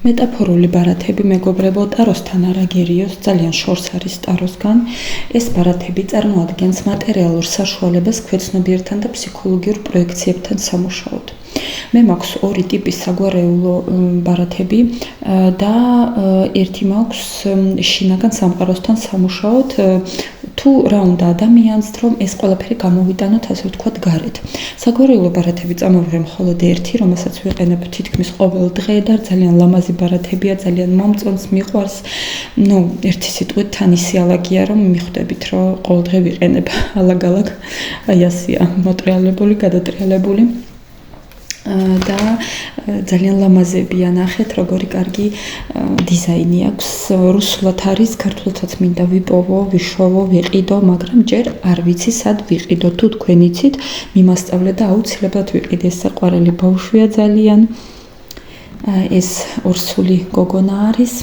მეტაფორული ბარათები მეგობრებო ტაროსთან არ აგერიოს, ძალიან შორს არის ტაროსგან. ეს ბარათები წარმოადგენს მატერიალურ საშუალებას ქვეცნობიერთან და ფსიქოლოგიურ პროექციებთან სამუშაოდ. მე მაქვს ორი ტიპის საგვარეულო ბარათები და ერთი მაქვს შინაგან სამყაროსთან სამუშაოდ, თუ რა უნდა ადამიანს, რომ ეს ყველაფერი გამოვიტანოთ, ასე ვთქვათ, გარეთ. საგვარეულო ბარათები წამოვიღე მხოლოდ ერთი, რომელსაც ვიყენებ თითქმის ყოველ დღე და ძალიან ლამაზი ბარათებია, ძალიან მომწონს, მიყვარს. ერთი სიტყვით თან ისი ალაგია, რომ მიხვდებით, რომ ყოველდღე ვიყენებ. ალაგ-ალაგ, აი ასია, მოტრიალებული, გადატრიალებული. და ძალიან ლამაზებია, ნახეთ, როგორი კარგი დიზაინი აქვს. რუსულად არის, ქართულთაც მინდა ვიპოვო, ვიშოვო, ვიყიდო, მაგრამ ჯერ არ ვიცი სად ვიყიდო. თუ თქვენ იცით, მიმასწავლე და აუცილებლად ვიყიდე, ეს საყვარელი ბავშვია ძალიან. ეს ორსული გოგონა არის.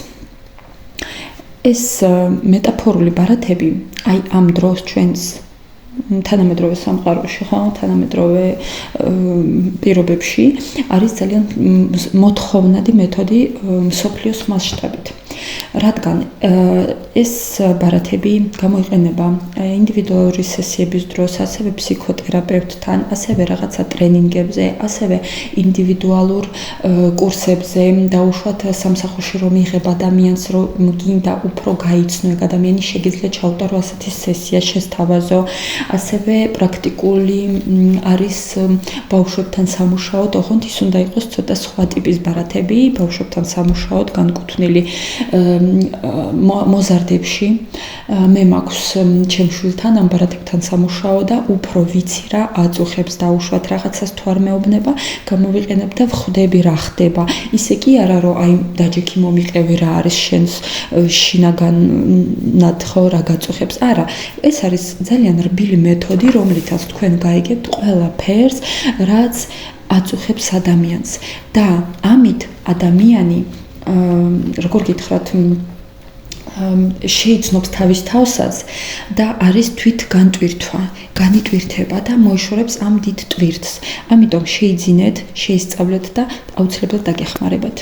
ეს მეტაფორული ბარათები, აი ამ დროს ჩვენს თანამედროვე სამყაროში, ხო, თანამედროვე პირობებში არის ძალიან მოთხოვნადი მეთოდი მსოფლიოს მასშტაბით. რადგან ეს ბარათები გამოიყენება ინდივიდუალური სესიების დროს, ასევე ფსიქოთერაპევტთან, ასევე რაღაცა ტრენინგებზე, ასევე ინდივიდუალურ კურსებზე, დაუშვათ სამსახურში რომ იღებ ადამიანს, რომ გინდა უფრო გაიცნო ეგ ადამიანი, შეგიძლია ჩაუტარო ასეთი სესია, შესთავაზო. ასევე პრაქტიკული არის ბავშვებთან სამუშაოდ, ოღონდ ის უნდა იყოს ცოტა სხვა ტიპის ბარათები, ბავშვებთან სამუშაოდ განკუთვნილი მოზარდებში. მე მაქვს ჩემ შვილთან ამ ბარათებთან სამუშაო და უფრო ვიცი რა აწუხებს დაუშვათ რაღაცას თუ არ მეუბნება, გამოვიყენებ და ვხვდები რა ხდება. ისე კი არა რომ აი დაჯექი მომიყევი რა არის შენს შინაგანად ხო რა გაწუხებს. არა, ეს არის ძალიან რბილი მეთოდი, რომლითაც თქვენ გაიგებთ ყველაფერს, რაც აწუხებს ადამიანს. და ამით ადამიანი როგორ გითხრათ, შეიცნობს თავის თავსაც და არის თვით განტვირთვა, განიტვირთება და მოიშორებს ამ დიდ ტვირთს. ამიტომ შეიძინეთ, შეისწავლეთ და აუცილებლად დაგეხმარებათ.